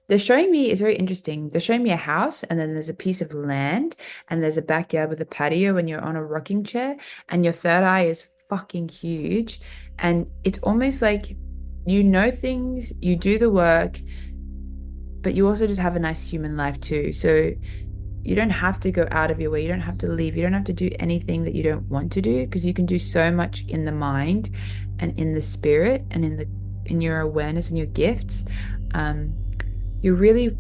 They're showing me, it's very interesting. They're showing me a house, and then there's a piece of land, and there's a backyard with a patio, and you're on a rocking chair, and your third eye is fucking huge. And it's almost like you know things, you do the work, but you also just have a nice human life too. So you don't have to go out of your way. You don't have to leave. You don't have to do anything that you don't want to do, because you can do so much in the mind and in the spirit and in your awareness and your gifts. Um, you're really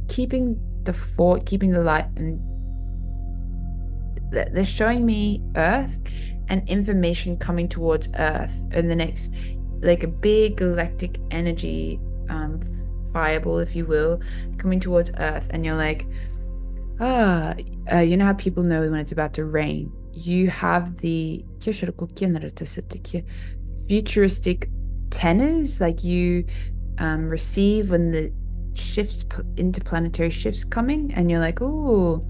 keeping the fort, keeping the light, and they're showing me Earth and information coming towards Earth in the next, like a big galactic energy, fireball, if you will, coming towards Earth, and you're like, you know how people know when it's about to rain? You have the futuristic tenors, like you receive when the interplanetary shifts coming, and you're like, oh,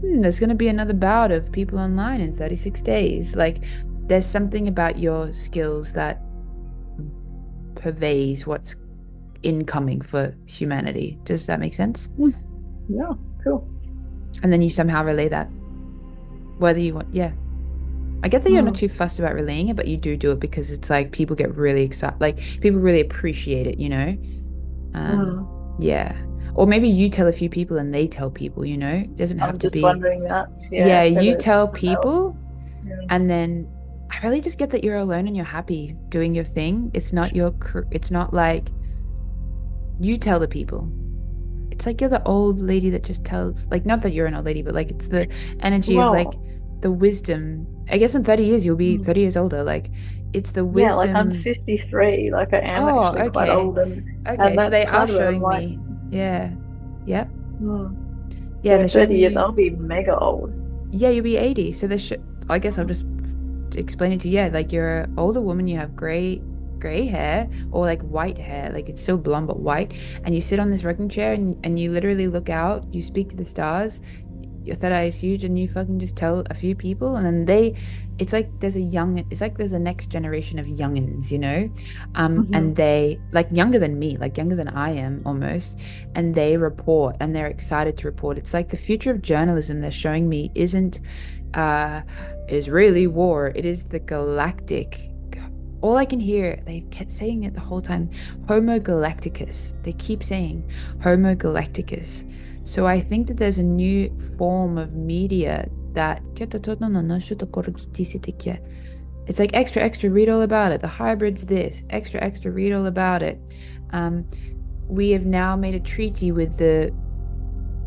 there's going to be another bout of people online in 36 days. Like, there's something about your skills that pervades what's incoming for humanity. Does that make sense? Yeah, cool. And then you somehow relay that, whether you want, yeah. I get that you're not too fussed about relaying it, but you do it because it's like people get really excited, like people really appreciate it, you know? Mm. Yeah. Or maybe you tell a few people and they tell people, you know? It doesn't have I'm to just be, wondering that, yeah, yeah, you whether it's tell someone else. people, Yeah. and then I really just get that you're alone and you're happy doing your thing. It's not it's not like you tell the people. It's like you're the old lady that just tells, like, not that you're an old lady, but like it's the energy of like Well, the wisdom. I guess in 30 years you'll be mm, 30 years older. Like it's the yeah, like I'm wisdom. 53, like I am Oh, actually quite okay. old, and Okay, so that's they are part of it. I'm showing like, me. Yeah. Yep. mm. Yeah, So and in they're showing 30 years me, I'll be mega old. yeah, you'll be 80. So I guess I'll just explain it to you. Yeah, like you're an older woman, you have gray hair, or like white hair, like it's still blonde but white, and you sit on this rocking chair, and you literally look out, you speak to the stars, your third eye is huge, and you fucking just tell a few people, and then it's like there's a next generation of youngins, you know, Hmm. and they like younger than me, like younger than I am almost, and they report and they're excited to report. It's like the future of journalism they're showing me isn't uh Israeli war, it is the galactic. All I can hear, they kept saying it the whole time, Homo Galacticus. They keep saying Homo Galacticus. So I think that there's a new form of media that it's like extra, extra, read all about it. The hybrid's this, extra, extra, read all about it. Um, we have now made a treaty with the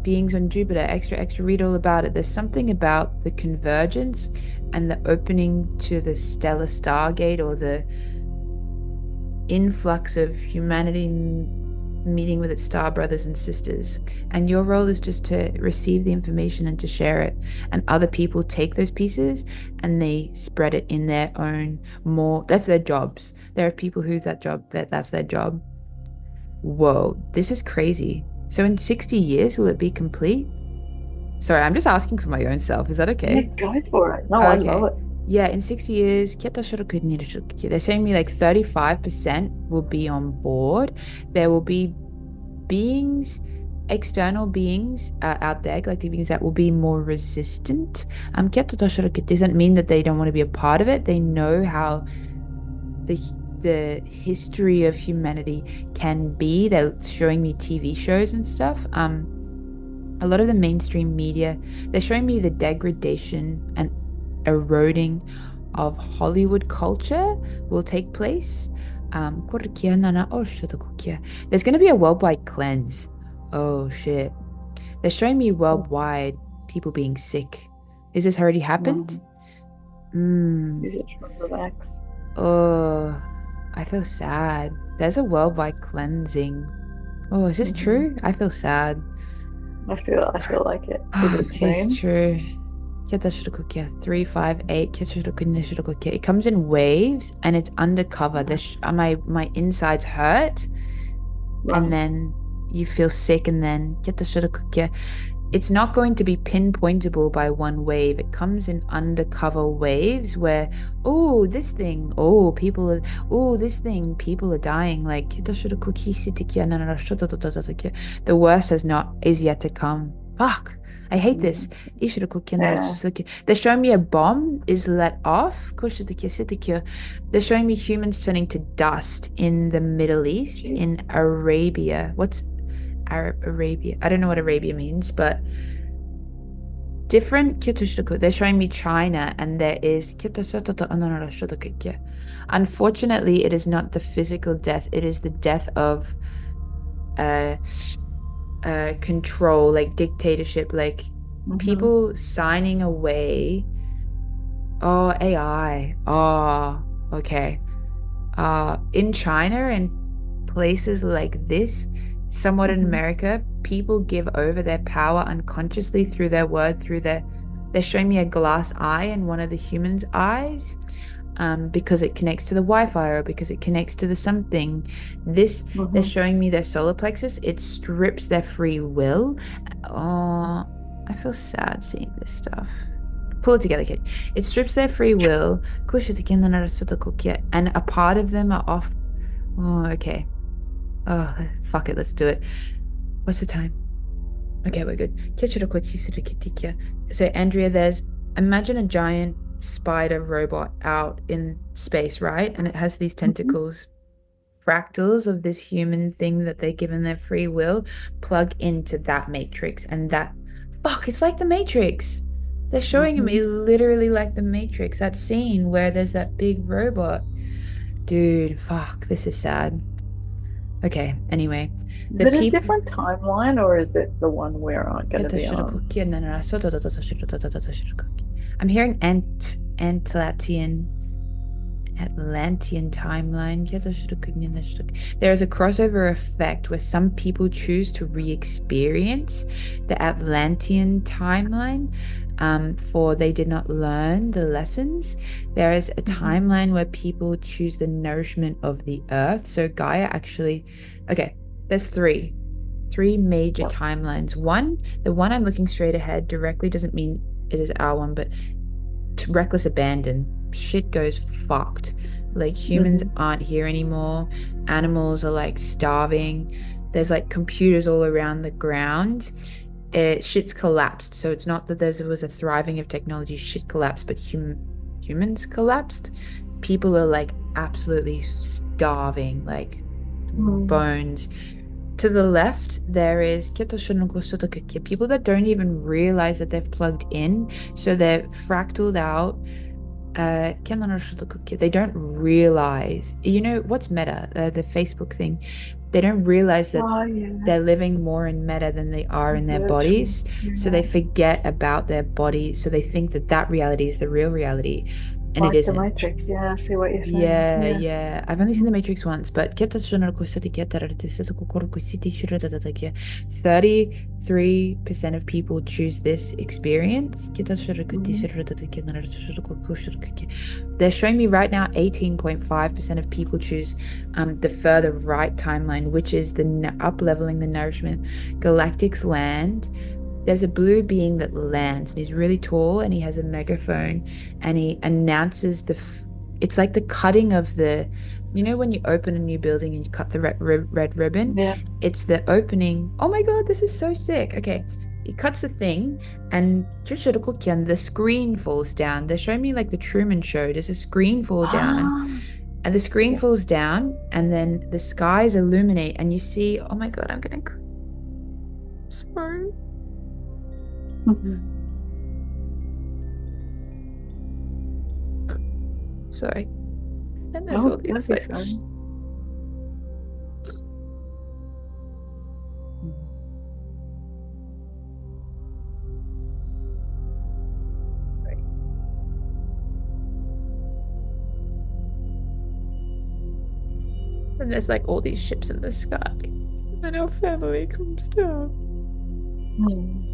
beings on Jupiter, extra, extra, read all about it. There's something about the convergence and the opening to the stellar stargate, or the influx of humanity meeting with its star brothers and sisters. And your role is just to receive the information and to share it. And other people take those pieces and they spread it in their own more. That's their jobs. There are people who that's their job. Whoa, this is crazy. So in 60 years, will it be complete? Sorry, I'm just asking for my own self. Is that Yeah, okay? go for it. No, I love Okay. it. Yeah, in 60 years, they're saying me like 35% will be on board. There will be beings, external beings out there, galactic beings that will be more resistant. Doesn't mean that they don't want to be a part of it. They know how the the history of humanity can be. They're showing me TV shows and stuff. A lot of the mainstream media, they're showing me the degradation and eroding of Hollywood culture will take place. There's going to be a worldwide cleanse. Oh shit. They're showing me Mm. worldwide people being sick. Is this already happened? Mm. Mm. Use it to relax. Oh, I feel sad. There's a worldwide cleansing. Oh, is this Hmm. true? I feel sad. I feel like it. Is Oh, it it's soon? true. 358. It comes in waves and it's undercover. My insides hurt, and Right. then you feel sick, and then it's not going to be pinpointable by one wave. It comes in undercover waves where, oh, this thing, oh, people are, oh, this thing, people are dying. Like, the worst is yet to come. Fuck. I hate this. Yeah. They're showing me a bomb is let off. They're showing me humans turning to dust in the Middle East, Jeez. in Arabia. What's Arabia? I don't know what Arabia means, but different. They're showing me China, and there is. Unfortunately, it is not the physical death, it is the death of uh control, like dictatorship, like Mm-hmm. people signing away. Oh, AI. Oh, okay. In China and places like this, somewhat in Mm-hmm. America, people give over their power unconsciously through their word, through they're showing me a glass eye in one of the humans' eyes, because it connects to the Wi-Fi or because it connects to the something. This, they're Mm-hmm. showing me their solar plexus. It strips their free will. Oh, I feel sad seeing this stuff. Pull it together, kid. It strips their free will, and a part of them are off. Oh, okay. Oh, fuck it. Let's do it. What's the time? Okay, we're good. So, Andrea, imagine a giant spider robot out in space, right? And it has these Mm-hmm. tentacles, fractals of this human thing that they're given their free will, plug into that matrix. And fuck, it's like the Matrix. They're showing Mm-hmm. me literally like the Matrix, that scene where there's that big robot. Dude, fuck, this is sad. Okay, anyway, Is the it a people. different timeline or is it the one we're going to be on? I'm hearing Atlantean timeline. There is a crossover effect where some people choose to re-experience the Atlantean timeline, for they did not learn the lessons. There is a Mm-hmm. timeline where people choose the nourishment of the earth. So Gaia actually, okay, there's three major Yep. timelines. The one I'm looking straight ahead directly doesn't mean it is our one, but reckless abandon. Shit goes fucked. Like humans Mm-hmm. aren't here anymore. Animals are like starving. There's like computers all around the ground. Shit's collapsed. So it's not that there was a thriving of technology. Shit collapsed, but humans collapsed. People are like absolutely starving, like Mm. bones. To the left, there is people that don't even realize that they've plugged in. So they're fractaled out. They don't realize, what's meta, the Facebook thing. They don't realize that Oh, yeah. they're living more in meta than they are in their Virtual. bodies. So they Yeah. forget about their body. So they think that that reality is the real reality, and it Like the isn't. Matrix. Yeah, I see what you're saying. Yeah, Yeah. yeah. I've only seen The Mhm. Matrix once, but 33% of people choose this experience. Mhm. They're showing me right now 18.5% of people choose the further right timeline, which is the up-leveling the nourishment. Galactic's land. There's a blue being that lands, and he's really tall, and he has a megaphone, and he announces it's like the cutting of when you open a new building and you cut the red ribbon. Yeah. It's the opening. Oh my God, this is so sick. Okay. He cuts the thing, and the screen falls down. They're showing me like the Truman Show. Does a screen fall down? Ah. And the screen Yeah. falls down, and then the skies illuminate, and you see, oh my God, I'm gonna sorry. Sorry. And there's all Oh, don't these be like sorry. and there's like all these ships in the sky. And then our family comes down. Hmm.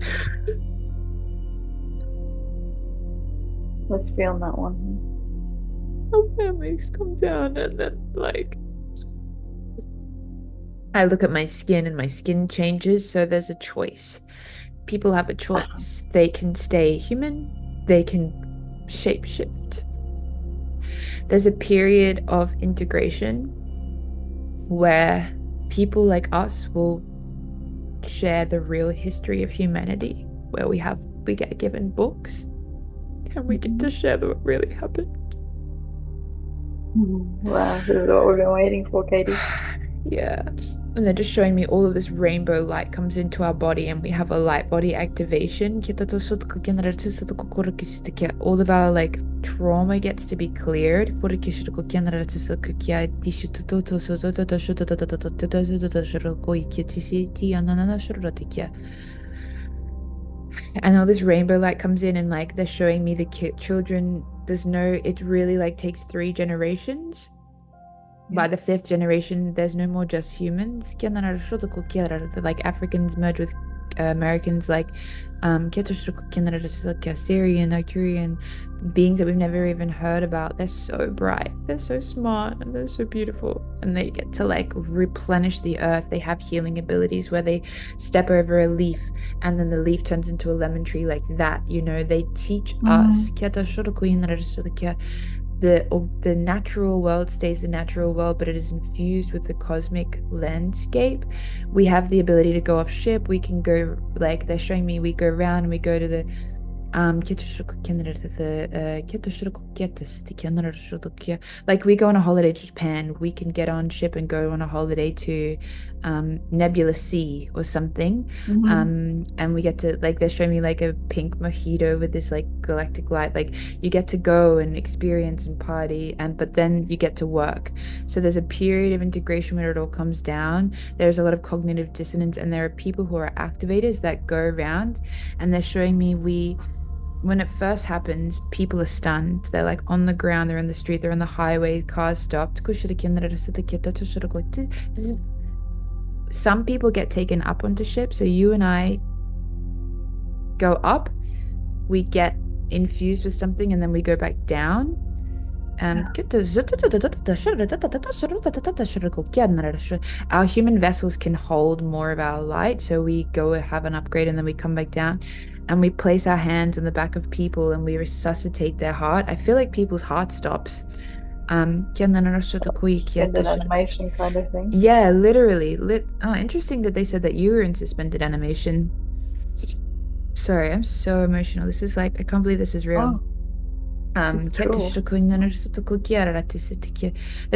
Let's be on that one. Our families come down, and then like I look at my skin and my skin changes, so there's a choice. people have a choice. They can stay human, they can shapeshift. There's a period of integration where people like us will share the real history of humanity, where we get given books and we get to share what really happened. Wow, this is what we've been waiting for, Katie. Yeah. And they're just showing me all of this rainbow light comes into our body and we have a light body activation. All of our like trauma gets to be cleared. And all this rainbow light comes in and like they're showing me the children. It really like takes 3 generations. By the 5th generation, there's no more just humans. Like Africans merge with Americans, like Syrian, Arcturian beings that we've never even heard about. They're so bright, they're so smart, and they're so beautiful. And they get to like replenish the earth. They have healing abilities where they step over a leaf and then the leaf turns into a lemon tree like that. They teach us the natural world stays the natural world, but it is infused with the cosmic landscape. We have the ability to go off ship. We can go, like they're showing me, we go around and we go to the like we go on a holiday to Japan, we can get on ship and go on a holiday to Nebula Sea or something. And we get to, like, they're showing me like a pink mojito with this like galactic light. Like you get to go and experience and party, but then you get to work. So there's a period of integration where it all comes down. There's a lot of cognitive dissonance, and there are people who are activators that go around, and they're showing me when it first happens, people are stunned. They're like on the ground, they're in the street, they're on the highway, cars stopped. Some people get taken up onto ships. So you and I go up, we get infused with something, and then we go back down. Our human vessels can hold more of our light, so we go have an upgrade and then we come back down and we place our hands on the back of people and we resuscitate their heart. I feel like people's heart stops. Suspended animation kind of thing. Yeah, literally. Oh, interesting that they said that you were in suspended animation. Sorry, I'm so emotional. This is like, I can't believe this is real. They're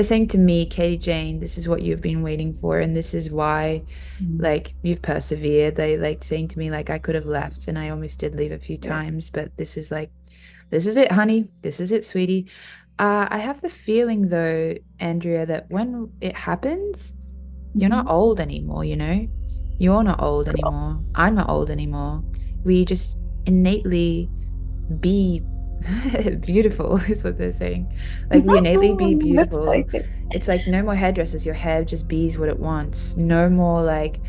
saying to me, Katie Jane, this is what you've been waiting for, and this is why like you've persevered. They like saying to me, like, I could have left and I almost did leave a few times, but this is it, honey. This is it, sweetie. I have the feeling though, Andrea, that when it happens, you're not old anymore, You're not old anymore. I'm not old anymore. We just innately be beautiful is what they're saying. Like we innately be beautiful. It's like no more hairdressers. Your hair just bees what it wants. No more like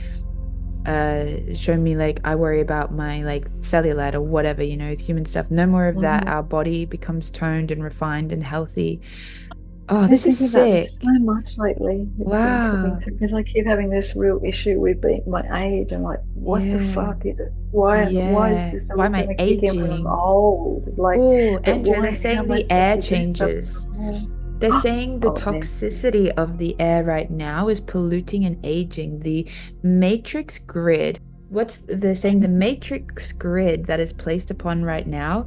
show me like I worry about my like cellulite or whatever, human stuff. No more of that. Our body becomes toned and refined and healthy. Oh, this is sick. So much lately. Wow. Because I keep having this real issue with my age. I'm like, what the fuck is it? Why is this why am I aging? When I'm old? Like, oh, Andrea, they're saying the air changes. They're saying the toxicity of the air right now is polluting and aging. The matrix grid, they're saying the matrix grid that is placed upon right now.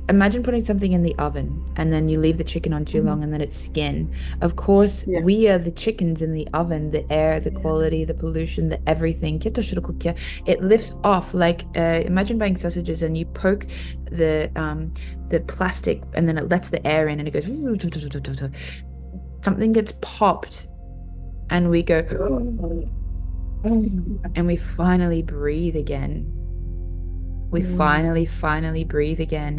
Imagine putting something in the oven and then you leave the chicken on too long and then it's skin. Of course, we are the chickens in the oven, the air, the quality, the pollution, the everything. It lifts off like imagine buying sausages and you poke the plastic and then it lets the air in and it goes something gets popped and we go and we finally breathe again. We finally breathe again.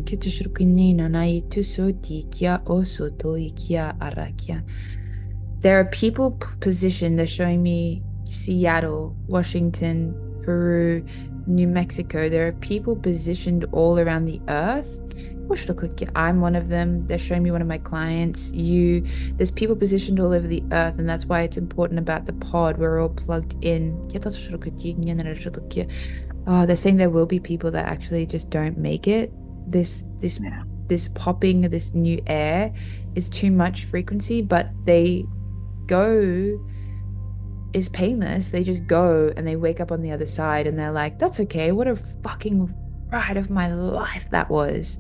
There are people positioned, they're showing me Seattle, Washington, Peru, New Mexico. There are people positioned all around the earth. I'm one of them. They're showing me one of my clients. There's people positioned all over the earth, and that's why it's important about the pod. We're all plugged in. Oh, they're saying there will be people that actually just don't make it. This this Yeah. this popping, this new air is too much frequency, but they go is painless. They just go and they wake up on the other side and they're like, that's okay. What a fucking ride of my life that was.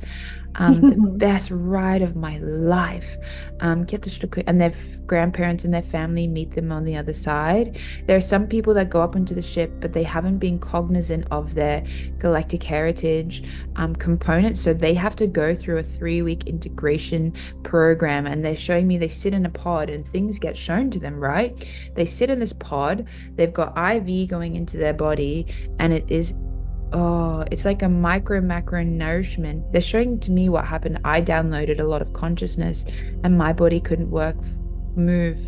The best ride of my life. And their grandparents and their family meet them on the other side. There are some people that go up onto the ship, but they haven't been cognizant of their galactic heritage components. So they have to go through a 3-week integration program. And they're showing me they sit in a pod and things get shown to them, right? They sit in this pod, they've got IV going into their body, and it is it's like a micro macro nourishment. They're showing to me what happened. I downloaded a lot of consciousness and my body couldn't move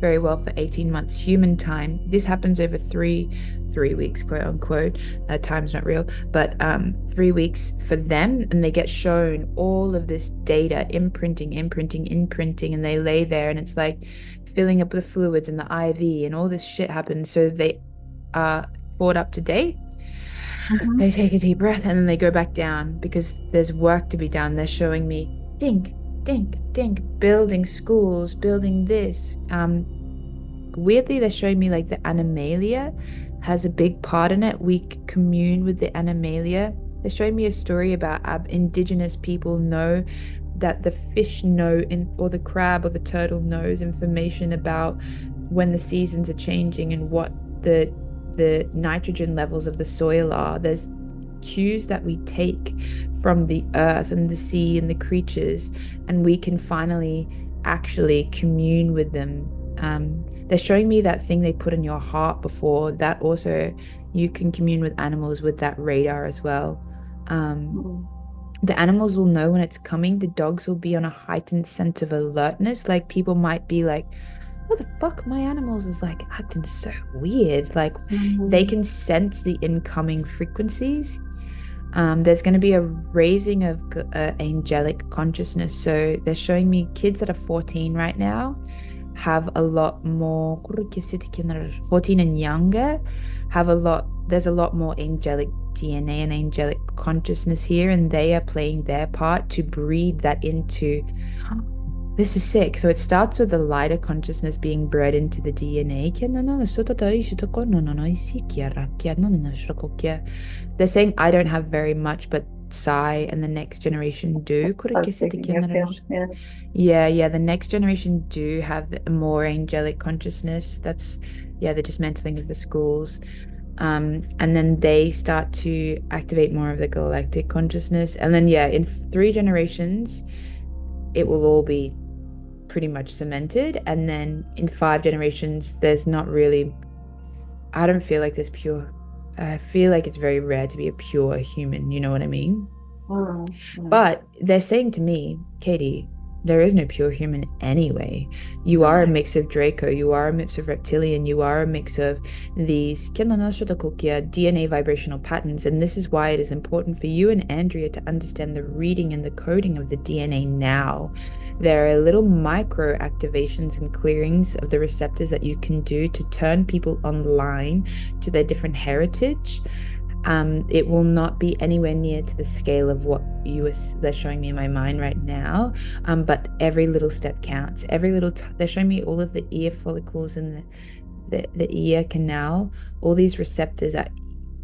very well for 18 months human time. This happens over three weeks, quote unquote. Time's not real, but 3 weeks for them, and they get shown all of this data, imprinting, and they lay there and it's like filling up with fluids and the IV and all this shit happens. So they are brought up to date. They take a deep breath and then they go back down because there's work to be done. They're showing me dink, dink, dink, building schools, building this. Weirdly, they're showing me like the animalia has a big part in it. We commune with the animalia. They're showing me a story about indigenous people know that the fish know or the crab or the turtle knows information about when the seasons are changing and what the nitrogen levels of the soil are. There's cues that we take from the earth and the sea and the creatures, and we can finally actually commune with them. They're showing me that thing they put in your heart before, that also you can commune with animals with that radar as well. The animals will know when it's coming. The dogs will be on a heightened sense of alertness. Like people might be like, what the fuck, my animals is like acting so weird. Like they can sense the incoming frequencies. There's going to be a raising of angelic consciousness. So they're showing me kids that are 14 right now have a lot more, 14 and younger there's a lot more angelic DNA and angelic consciousness here, and they are playing their part to breed that into. This is sick. So it starts with the lighter consciousness being bred into the DNA. They're saying I don't have very much, but Sai and the next generation do. Yeah, the next generation do have a more angelic consciousness. That's the dismantling of the schools. And then they start to activate more of the galactic consciousness. And then in 3 generations, it will all be pretty much cemented. And then in 5 generations, there's not really, I don't feel like there's pure, I feel like it's very rare to be a pure human, you know what I mean? But they're saying to me, Katie, there is no pure human anyway. You are a mix of Draco, you are a mix of reptilian, you are a mix of these DNA vibrational patterns. And this is why it is important for you and Andrea to understand the reading and the coding of the DNA now. There are little micro activations and clearings of the receptors that you can do to turn people online to their different heritage. It will not be anywhere near to the scale of what they're showing me in my mind right now. But every little step counts. They're showing me all of the ear follicles and the ear canal. All these receptors are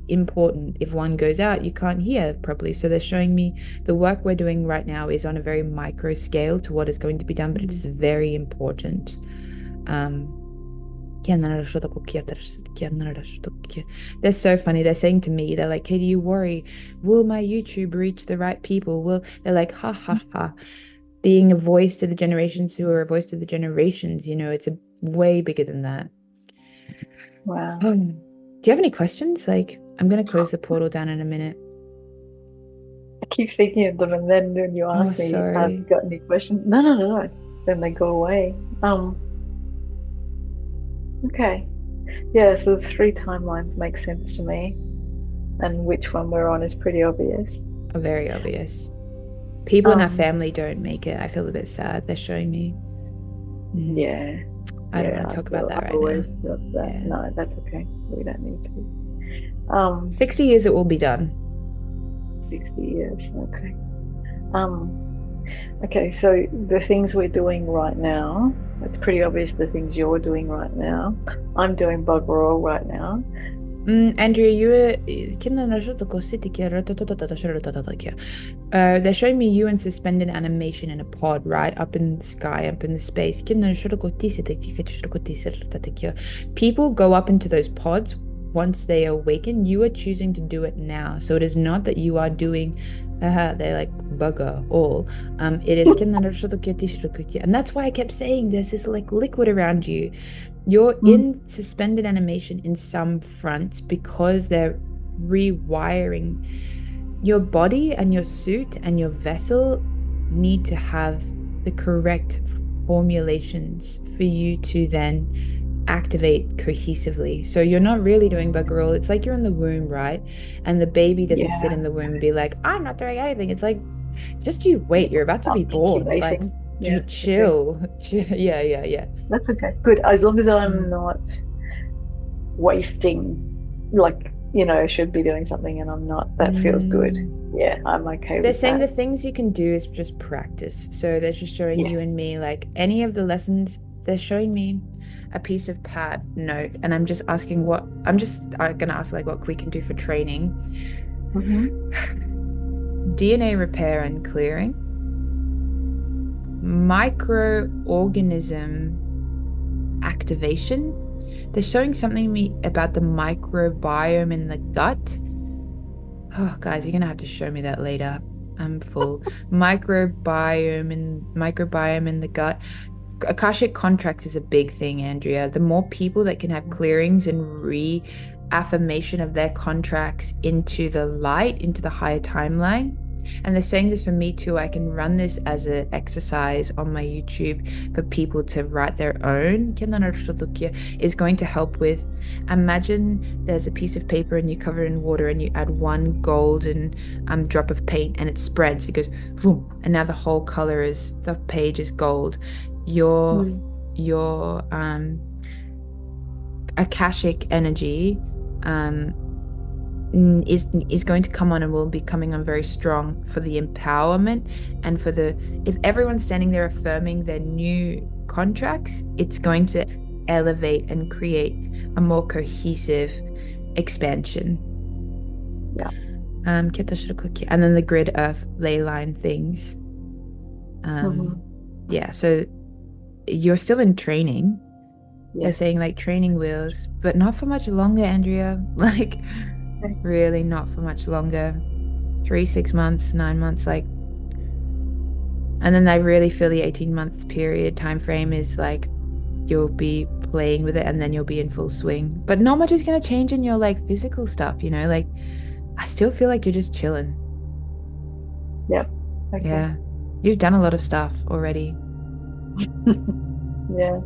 important. If one goes out, you can't hear properly. So they're showing me the work we're doing right now is on a very micro scale to what is going to be done, but it is very important. They're so funny. They're saying to me, they're like, hey, do you worry? Will my YouTube reach the right people? They're like, ha, ha, ha. Being a voice to the generations who are a voice to the generations, it's a way bigger than that. Wow. Do you have any questions? Like, I'm going to close the portal down in a minute. I keep thinking of them, and then when you ask me, have you got any questions? No. Then they go away. Okay. Yeah, so the 3 timelines make sense to me. And which one we're on is pretty obvious. Very obvious. People in our family don't make it. I feel a bit sad. They're showing me. I don't want to talk about that right now. That. Yeah. No, that's okay. We don't need to. 60 years it will be done. 60 years. Okay. Okay, so the things we're doing right now, it's pretty obvious the things you're doing right now. I'm doing bugger all right now. Andrea, they're showing me you in suspended animation in a pod, right? Up in the sky, up in the space. People go up into those pods once they awaken. You are choosing to do it now. So it is not that you are doing they're like bugger all. It is and that's why I kept saying there's this like liquid around you. You're in suspended animation in some fronts because they're rewiring your body, and your suit and your vessel need to have the correct formulations for you to then activate cohesively. So you're not really doing bugger all. It's like you're in the womb, right? And the baby doesn't sit in the womb and be like, I'm not doing anything. It's like, just you wait, you're about to be born. Like, chill. Okay. Yeah. That's okay. Good. As long as I'm not wasting, like, I should be doing something and I'm not, that feels good. Yeah, I'm okay with that. They're saying the things you can do is just practice. So they're just showing you and me, like, any of the lessons, they're showing me a piece of pad note, and I'm just asking I'm gonna ask like what we can do for training. DNA repair and clearing, microorganism activation. They're showing something to me about the microbiome in the gut. Oh, guys, you're gonna have to show me that later. I'm full. Microbiome in the gut. Akashic contracts is a big thing, Andrea. The more people that can have clearings and reaffirmation of their contracts into the light, into the higher timeline. And they're saying this for me too. I can run this as an exercise on my YouTube for people to write their own. Is going to help with, imagine there's a piece of paper and you cover it in water and you add one golden drop of paint and it spreads. It goes boom, and now the whole color is, the page is gold. Your Akashic energy is going to come on and will be coming on very strong for the empowerment and for if everyone's standing there affirming their new contracts, it's going to elevate and create a more cohesive expansion. And then the grid earth ley line things. Yeah, so you're still in training. They're saying like training wheels, but not for much longer, Andrea. Like really not for much longer. 3, 6 months, 9 months, like. And then I really feel the 18 months period time frame is like you'll be playing with it and then you'll be in full swing. But not much is gonna change in your like physical stuff, like I still feel like you're just chilling. Yep. Okay. Yeah. You've done a lot of stuff already. Yeah.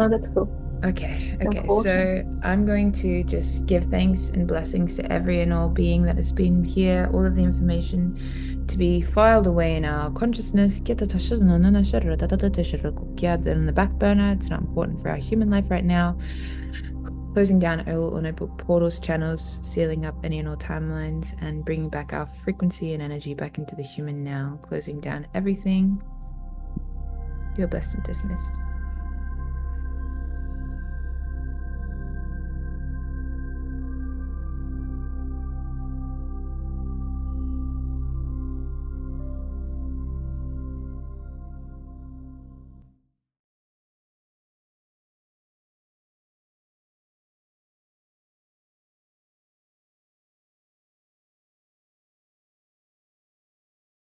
Oh, that's cool. Okay. So I'm going to just give thanks and blessings to every and all being that has been here, all of the information to be filed away in our consciousness. They're in the back burner. It's not important for our human life right now. Closing down all unable portals, channels, sealing up any and all timelines, and bringing back our frequency and energy back into the human now. Closing down everything. You're blessed and dismissed.